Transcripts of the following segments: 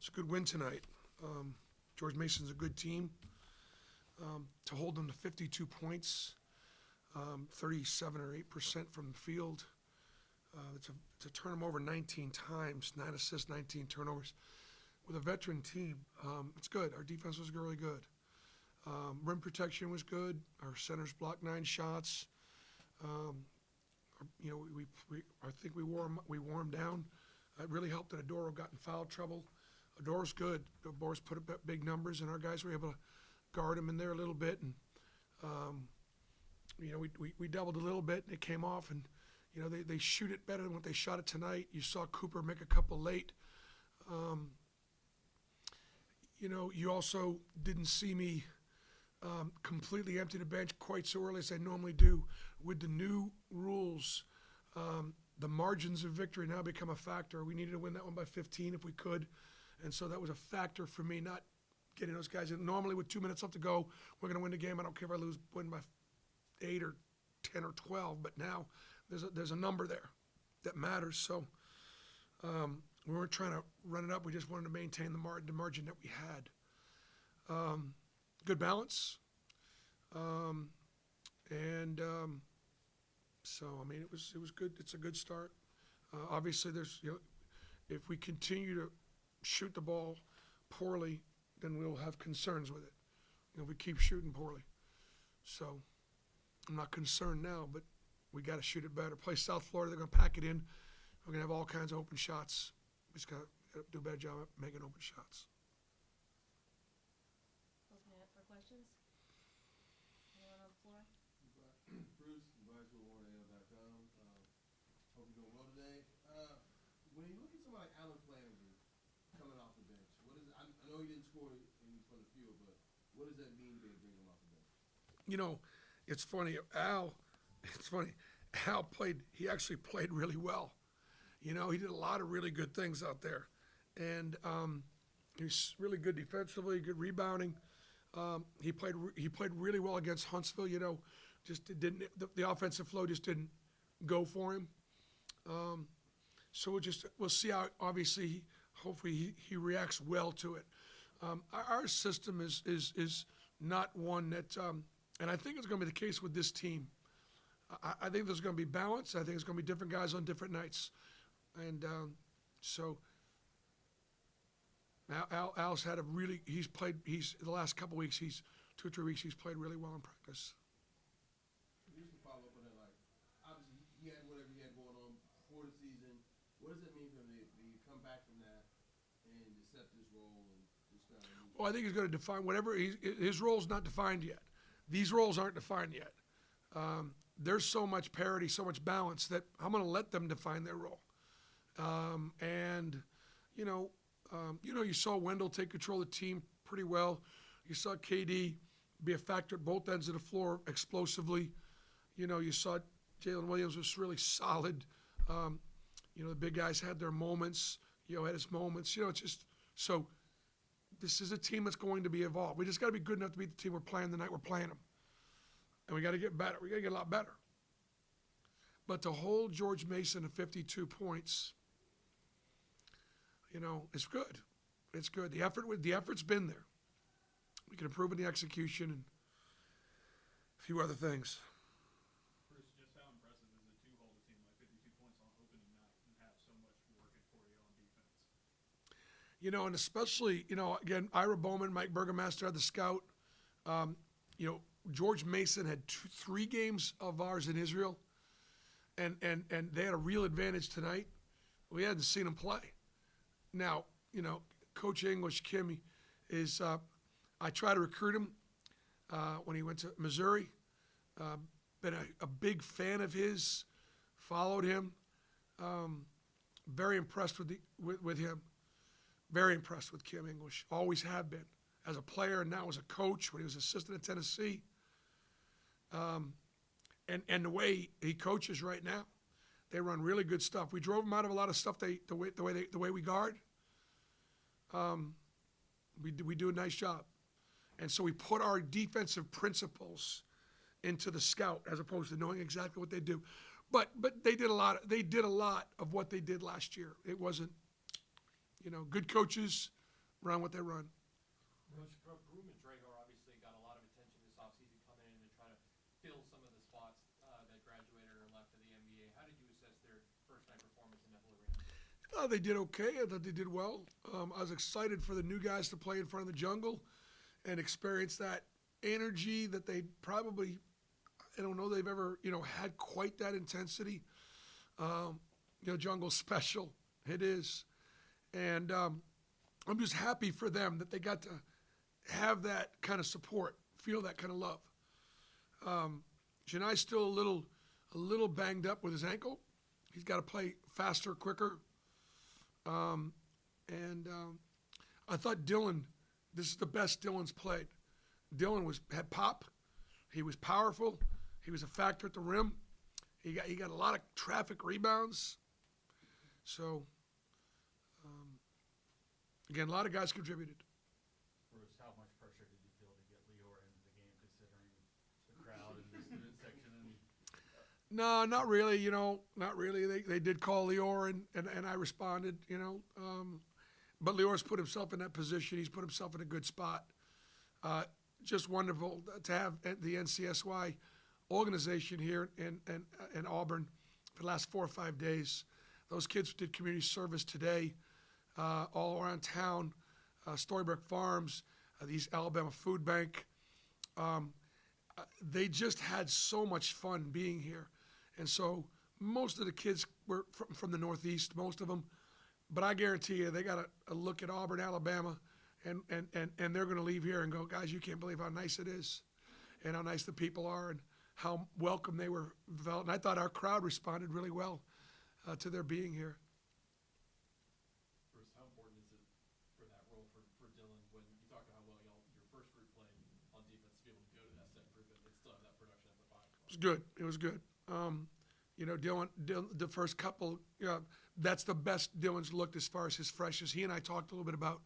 It's a good win tonight. George Mason's a good team. To hold them to 52 points, 37 or 8% from the field, to turn them over 19 times, 9 assists, 19 turnovers. With a veteran team, it's good. Our defense was really good. Rim protection was good. Our centers blocked 9 shots. I think we wore them down. It really helped that Adoro got in foul trouble. Adoro's good. Adoro's put up big numbers, and our guys were able to guard him in there a little bit. And we doubled a little bit, and it came off. And they shoot it better than what they shot it tonight. You saw Cooper make a couple late. You also didn't see me completely empty the bench quite so early as I normally do. With the new rules, the margins of victory now become a factor. We needed to win that one by 15 if we could, and so that was a factor for me not getting those guys in. Normally with 2 minutes left to go, we're going to win the game. I don't care if I win by 8 or 10 or 12, but now there's a number there that matters. So we weren't trying to run it up. We just wanted to maintain the margin that we had. Good balance. So I mean, it was good. It's a good start. Obviously, if we continue to shoot the ball poorly, then we'll have concerns with it. If we keep shooting poorly. So I'm not concerned now, but we got to shoot it better. Play South Florida. They're going to pack it in. We're going to have all kinds of open shots. We just got to do a better job at making open shots. Open it up for questions. Anyone on the floor? Bruce, advisor with WarrenAO.com. Hope you're doing well today. When you look at somebody like Alan Flanagan coming off the bench, what is I know he didn't score in from the field, but what does that mean to bring him off the bench? It's funny. Al played. He actually played really well. He did a lot of really good things out there, and he's really good defensively, good rebounding. He played really well against Huntsville. Just didn't the offensive flow just didn't go for him. So we'll see how. Obviously, hopefully he reacts well to it. Our system is not one that, and I think it's going to be the case with this team. I think there's going to be balance. I think it's going to be different guys on different nights. And so Al's had the last couple weeks, 2 or 3 weeks, he's played really well in practice. Just to follow up on that, obviously he had whatever he had going on before the season. What does it mean for him to come back from that and accept this role and just kind of move? Well, I think he's going to define whatever his role's not defined yet. These roles aren't defined yet. There's so much parity, so much balance that I'm going to let them define their role. You saw Wendell take control of the team pretty well. You saw KD be a factor at both ends of the floor explosively. You saw Jalen Williams was really solid. The big guys had their moments. Had his moments. It's just so. This is a team that's going to be evolved. We just got to be good enough to beat the team we're playing the night we're playing them, and we got to get better. We got to get a lot better. But to hold George Mason to 52 points, it's good. It's good. The effort's been there. We can improve in the execution and a few other things. Bruce, just how impressive is it to hold a team like 52 points on opening night and have so much working for you on defense? And especially, again, Ira Bowman, Mike Burgomaster had the scout. George Mason had 3 games of ours in Israel, and they had a real advantage tonight. We hadn't seen them play. Now, Coach English, Kim, is I tried to recruit him when he went to Missouri. Been a big fan of his, followed him. Very impressed with him. Very impressed with Kim English. Always have been. As a player and now as a coach when he was assistant at Tennessee. And the way he coaches right now, they run really good stuff. We drove them out of a lot of stuff. The way we guard, we do a nice job, and so we put our defensive principles into the scout as opposed to knowing exactly what they do. But they did a lot. They did a lot of what they did last year. It wasn't, good coaches run what they run. Coach, Broom and Dragar obviously got a lot of attention this offseason coming in and trying to fill some of the spots that graduated or left to the NBA. How did you assess their first night performance in Neville Arena? They did okay. I thought they did well. I was excited for the new guys to play in front of the jungle and experience that energy that they probably, I don't know, they've ever, had quite that intensity. Jungle's special. It is. And I'm just happy for them that they got to have that kind of support, feel that kind of love. Janai's still a little banged up with his ankle. He's got to play faster, quicker. I thought Dylan, this is the best Dylan's played. Dylan had pop. He was powerful. He was a factor at the rim. He got a lot of traffic rebounds. So, again, a lot of guys contributed. Bruce, how much pressure did you feel to get Lior into the game considering the crowd and the student section? No, not really. Not really. They did call Lior, and I responded. But Lior's put himself in that position. He's put himself in a good spot. Just wonderful to have the NCSY organization here in Auburn for the last 4 or 5 days. Those kids did community service today, all around town, Storybrooke Farms, these Alabama Food Bank. They just had so much fun being here. And so most of the kids were from the Northeast, most of them. But I guarantee you they got a look at Auburn, Alabama, and they're going to leave here and go, guys, you can't believe how nice it is and how nice the people are and how welcome they were felt. And I thought our crowd responded really well to their being here. Bruce, how important is it for that role for Dylan when you talked about how well your first group played on defense to be able to go to that second group and still have that production at the 5 spot? It was good. It was good. Dylan, the first couple, that's the best Dylan's looked as far as his freshness. He and I talked a little bit about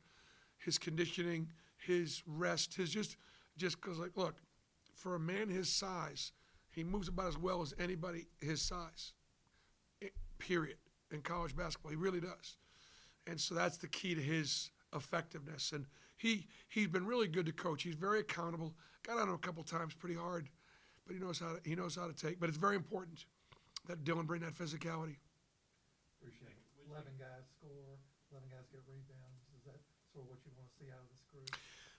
his conditioning, his rest, his just because, look, for a man his size, he moves about as well as anybody his size, period, in college basketball. He really does. And so that's the key to his effectiveness. And he's been really good to coach. He's very accountable. Got on him a couple times pretty hard, but he knows how to take. But it's very important that Dylan bring that physicality. Appreciate it. 11 guys score, 11 guys get rebounds. Is that sort of what you want to see out of this group?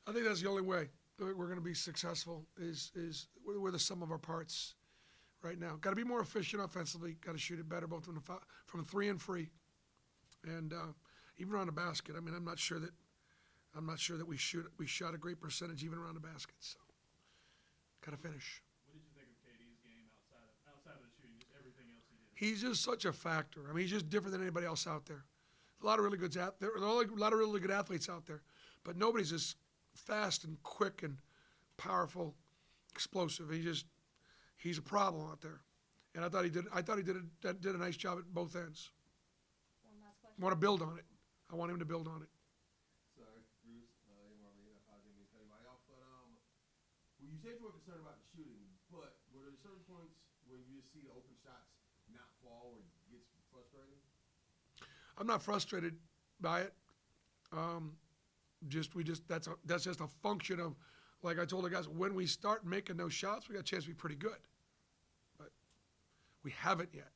I think that's the only way that we're going to be successful is we're the sum of our parts right now. Got to be more efficient offensively. Got to shoot it better both from 3 and free, and even around the basket. I mean, I'm not sure that we shot a great percentage even around the basket. So, got to finish. What did you think of KD's game outside of the shooting, just everything else he did? He's just such a factor. I mean, he's just different than anybody else out there. A lot of really good out there. A lot of really good athletes out there, but nobody's as fast and quick and powerful, explosive. He's a problem out there, and I thought he did a nice job at both ends. One last question. I want to build on it. I want him to build on it. Sorry, Bruce. Marlene, I apologize to anybody else, but well, you said you were concerned about the shooting, but were there certain points when you just see the open shots not fall or it gets frustrating? I'm not frustrated by it. That's just a function of, like I told the guys, when we start making those shots, we got a chance to be pretty good, but we haven't yet.